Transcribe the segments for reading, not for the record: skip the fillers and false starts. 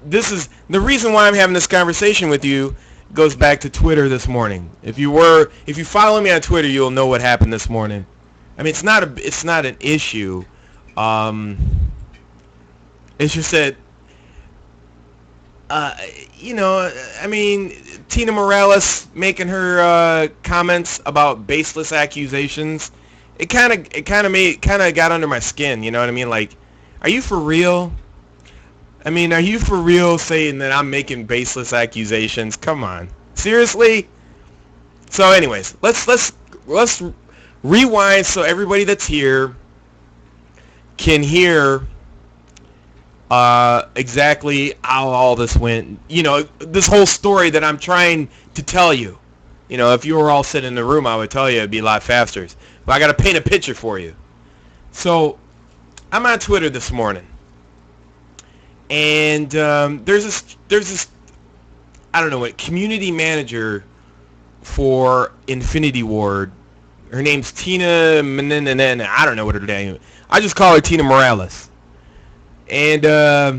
this is the reason why I'm having this conversation with you. Goes back to Twitter this morning. If you follow me on Twitter, you'll know what happened this morning. I mean, it's not an issue. It's just that, I mean, Tina Morales making her comments about baseless accusations. It kind of got under my skin. You know what I mean? Like, are you for real? I mean, are you for real saying that I'm making baseless accusations? Come on, seriously? So, anyways, let's rewind so everybody that's here can hear exactly how all this went. You know, this whole story that I'm trying to tell you. You know, if you were all sitting in the room, I would tell you it'd be a lot faster. But I got to paint a picture for you. So, I'm on Twitter this morning. And there's this I don't know what community manager for Infinity Ward. Her name's Tina. I don't know what her name is. I just call her Tina Morales. And on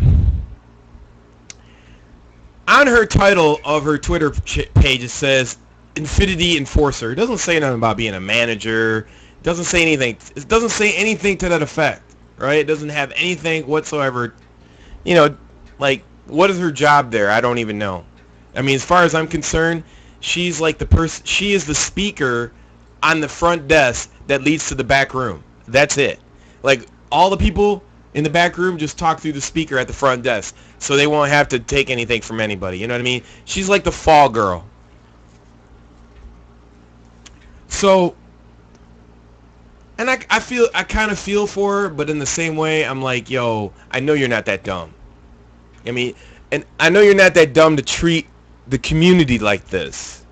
her title of her Twitter page, it says Infinity Enforcer. It doesn't say nothing about being a manager. It doesn't say anything. It doesn't say anything to that effect, right? It doesn't have anything whatsoever. You know, like, what is her job there? I don't even know. I mean, as far as I'm concerned, she's like the person. She is the speaker on the front desk that leads to the back room. That's it. Like, all the people in the back room just talk through the speaker at the front desk, so they won't have to take anything from anybody. You know what I mean? She's like the fall girl. So, and I kind of feel for her, but in the same way, I'm like, yo, I know you're not that dumb. I mean, and I know you're not that dumb to treat the community like this.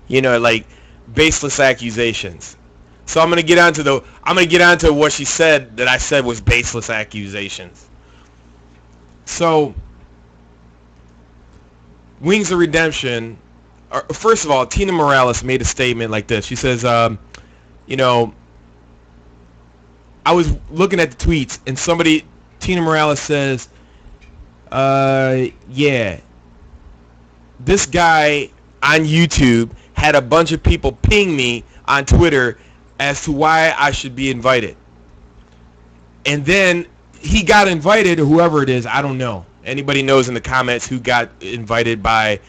You know, like baseless accusations. So I'm gonna get onto what she said that I said was baseless accusations. So, Wings of Redemption. First of all, Tina Morales made a statement like this. She says, you know, I was looking at the tweets, and Tina Morales says, yeah, this guy on YouTube had a bunch of people ping me on Twitter as to why I should be invited. And then he got invited, or whoever it is, I don't know. Anybody knows in the comments who got invited by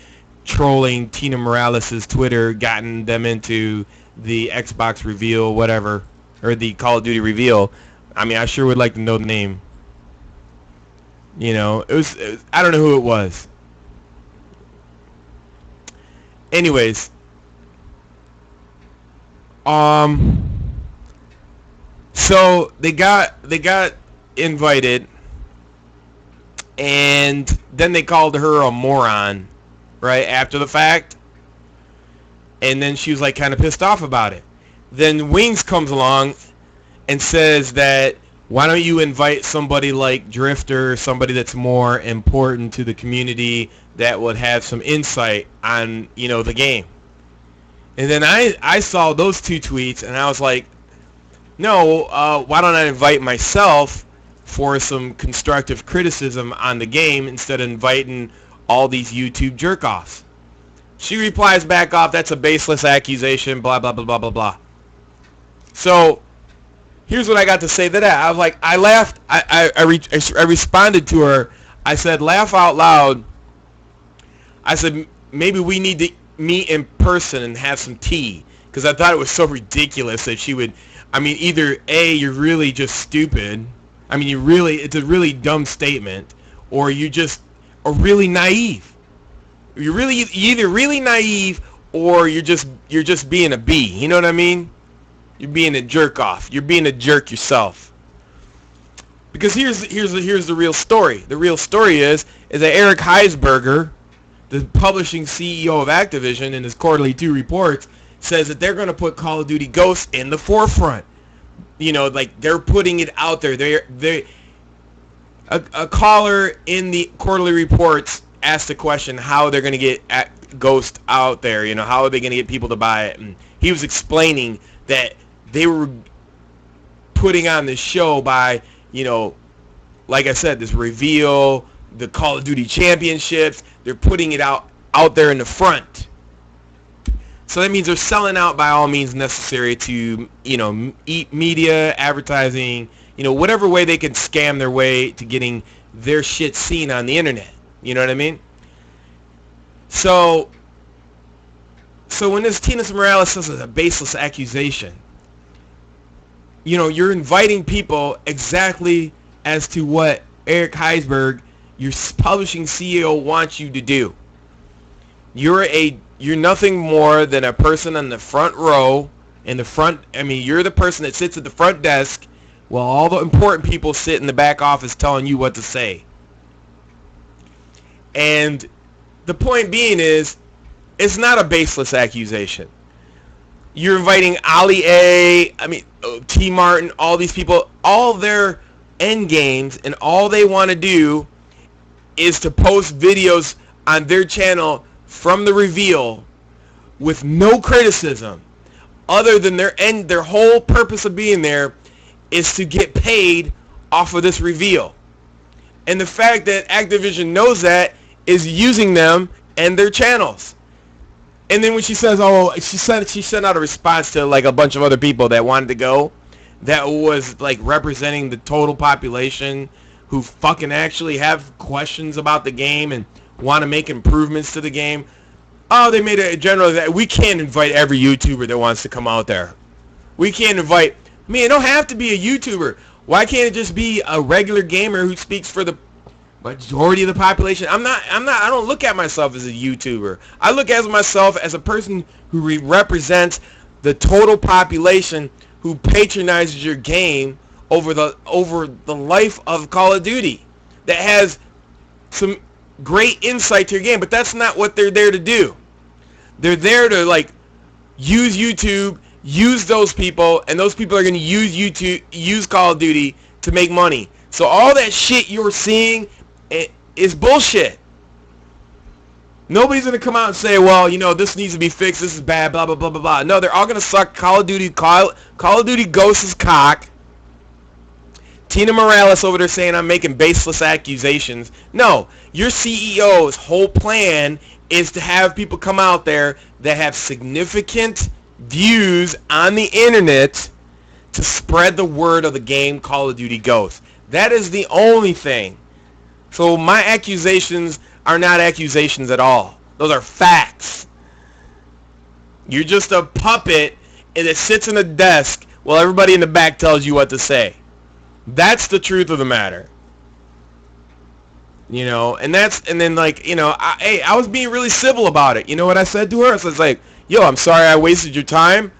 trolling Tina Morales' Twitter, gotten them into the Xbox reveal, whatever, or the Call of Duty reveal. I mean, I sure would like to know the name. You know, it was I don't know who it was. Anyways, so they got invited, and then they called her a moron, right, after the fact. And then she was like kind of pissed off about it. Then Wings comes along and says that, why don't you invite somebody like Drifter, somebody that's more important to the community, that would have some insight on, you know, the game. And then I saw those two tweets, and I was like, no, why don't I invite myself for some constructive criticism on the game instead of inviting all these YouTube jerk-offs? She replies back off, that's a baseless accusation, blah, blah, blah, blah, blah, blah. So, here's what I got to say to that. I was like, I laughed. I responded to her. I said, laugh out loud. I said, maybe we need to meet in person and have some tea. Because I thought it was so ridiculous that she would, I mean, either A, you're really just stupid. I mean, it's a really dumb statement. Or you just are really naive. You're either really naive or you're just being a B. You know what I mean? You're being a jerk off. You're being a jerk yourself. Because here's the real story. The real story is that Eric Heisberger, the publishing CEO of Activision, in his quarterly 2 reports, says that they're going to put Call of Duty Ghosts in the forefront. You know, like they're putting it out there. A caller in the quarterly reports asked the question how they're going to get Ghost out there. You know, how are they going to get people to buy it? And he was explaining that they were putting on this show by, you know, like I said, this reveal, the Call of Duty championships. They're putting it out there in the front. So that means they're selling out by all means necessary to, eat media, advertising, whatever way they can scam their way to getting their shit seen on the internet. You know what I mean? So when this Tina Morales says it's a baseless accusation, you're inviting people exactly as to what Eric Heisberg, your publishing CEO, wants you to do. You're nothing more than a person on the front row, you're the person that sits at the front desk while all the important people sit in the back office telling you what to say. And the point being is, it's not a baseless accusation. You're inviting Ali A, T. Martin, all these people, all their end games, and all they want to do is to post videos on their channel from the reveal with no criticism, other than their whole purpose of being there is to get paid off of this reveal. And the fact that Activision knows that is using them and their channels. And then when she says, she sent out a response to like a bunch of other people that wanted to go, that was like representing the total population who fucking actually have questions about the game and want to make improvements to the game. Oh, they made a general that we can't invite every YouTuber that wants to come out there. We can't invite. It don't have to be a YouTuber. Why can't it just be a regular gamer who speaks for the majority of the population? I don't look at myself as a YouTuber. I look at myself as a person who represents the total population who patronizes your game over the life of Call of Duty, that has some great insight to your game. But that's not what they're there to do. They're there to like use YouTube, use those people, and those people are going to use YouTube, use Call of Duty to make money. So all that shit you're seeing is bullshit. Nobody's going to come out and say, well, this needs to be fixed, this is bad, blah, blah, blah, blah, blah. No, they're all going to suck Call of Duty Ghosts' cock. Tina Morales over there saying I'm making baseless accusations. No, your CEO's whole plan is to have people come out there that have significant views on the internet to spread the word of the game Call of Duty Ghosts. That is the only thing. So my accusations are not accusations at all. Those are facts. You're just a puppet that sits in a desk while everybody in the back tells you what to say. That's the truth of the matter. I was being really civil about it. You know what I said to her? So it's like, yo, I'm sorry I wasted your time.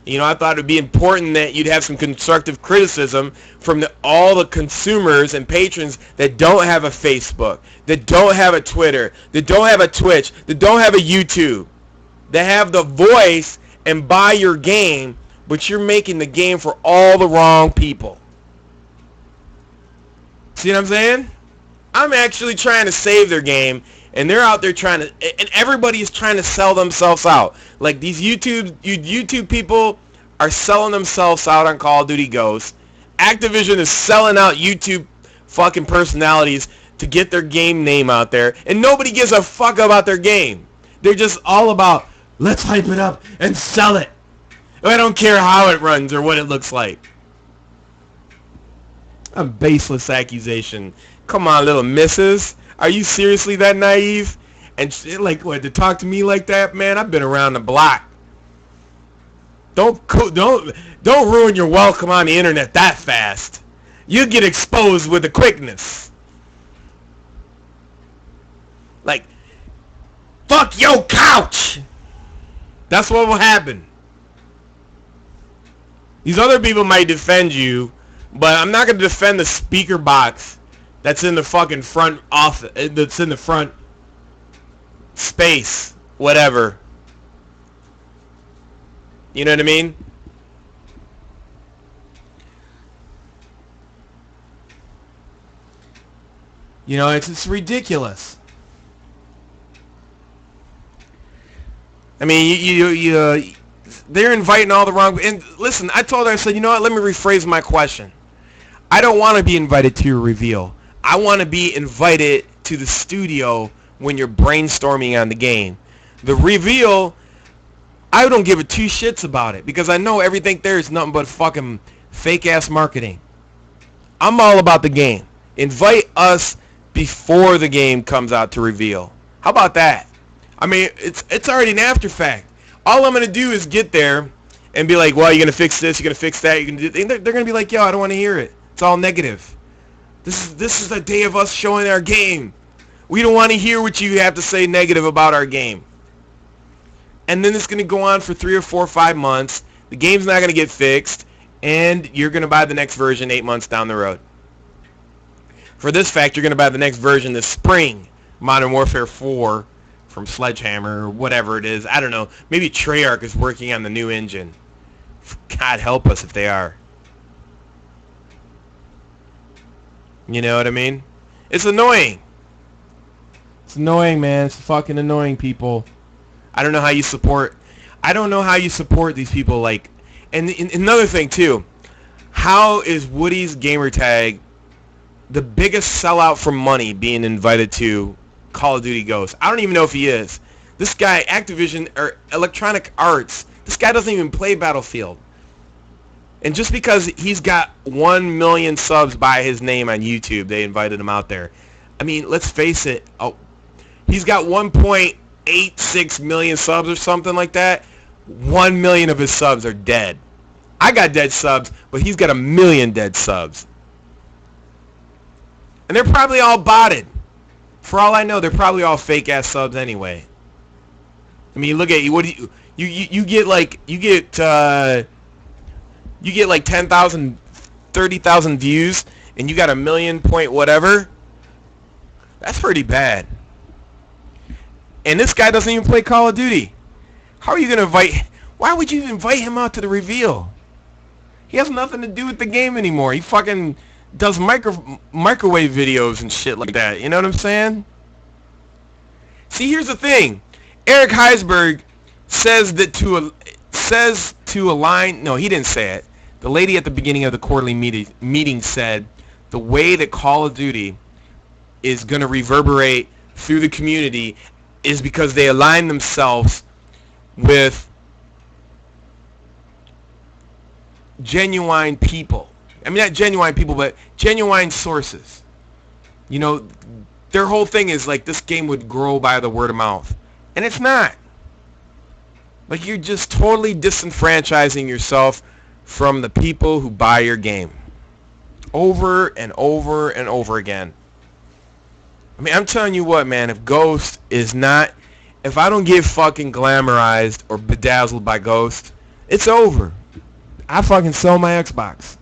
I thought it would be important that you'd have some constructive criticism from all the consumers and patrons that don't have a Facebook, that don't have a Twitter, that don't have a Twitch, that don't have a YouTube, that have the voice and buy your game, but you're making the game for all the wrong people. See what I'm saying? I'm actually trying to save their game, and they're out there trying to, and everybody is trying to sell themselves out. Like these YouTube people are selling themselves out on Call of Duty Ghosts. Activision is selling out YouTube fucking personalities to get their game name out there, and nobody gives a fuck about their game. They're just all about, let's hype it up and sell it. I don't care how it runs or what it looks like. A baseless accusation. Come on, little missus. Are you seriously that naive? And to talk to me like that, man? I've been around the block. Don't ruin your welcome on the internet that fast. You get exposed with the quickness. Like, fuck your couch. That's what will happen. These other people might defend you, but I'm not going to defend the speaker box that's in the fucking front office, that's in the front space, whatever. You know what I mean? It's ridiculous. I mean, they're inviting all the wrong. And listen, I told her, I said, you know what? Let me rephrase my question. I don't want to be invited to your reveal. I want to be invited to the studio when you're brainstorming on the game. The reveal, I don't give a two shits about it because I know everything there is nothing but fucking fake ass marketing. I'm all about the game. Invite us before the game comes out to reveal. How about that? I mean, it's already an after fact. All I'm gonna do is get there and be like, well, you're gonna fix this, you're gonna fix that. You're gonna do. They're gonna be like, yo, I don't want to hear it. It's all negative. This is the day of us showing our game. We don't want to hear what you have to say negative about our game. And then it's gonna go on for 3 or 4 or 5 months. The game's not gonna get fixed, and you're gonna buy the next version 8 months down the road. For this fact, you're gonna buy the next version this spring, Modern Warfare 4. From Sledgehammer or whatever it is. I don't know. Maybe Treyarch is working on the new engine. God help us if they are. You know what I mean? It's annoying. It's annoying, man. It's fucking annoying, people. I don't know how you support these people. Like, and another thing too. How is Woody's gamertag the biggest sellout for money being invited to Call of Duty Ghosts? I don't even know if he is. This guy, Activision or Electronic Arts, this guy doesn't even play Battlefield. And just because he's got 1 million subs by his name on YouTube, they invited him out there. I mean, let's face it. Oh, he's got 1.86 million subs or something like that. 1 million of his subs are dead. I got dead subs, but he's got 1 million dead subs. And they're probably all botted. For all I know, they're probably all fake ass subs anyway. I mean, look at you. What do you get like you get like 10,000, 30,000 views, and you got 1 million point whatever. That's pretty bad. And this guy doesn't even play Call of Duty. How are you gonna invite? Why would you invite him out to the reveal? He has nothing to do with the game anymore. He fucking does microwave videos and shit like that. You know what I'm saying? See, here's the thing. Eric Heisberg says to align. No, he didn't say it. The lady at the beginning of the quarterly meeting said the way that Call of Duty is going to reverberate through the community is because they align themselves with genuine people. I mean, not genuine people, but genuine sources. You know, their whole thing is like this game would grow by the word of mouth. And it's not. Like, you're just totally disenfranchising yourself from the people who buy your game. Over and over and over again. I mean, I'm telling you what, man, if Ghost is not... If I don't get fucking glamorized or bedazzled by Ghost, it's over. I fucking sell my Xbox.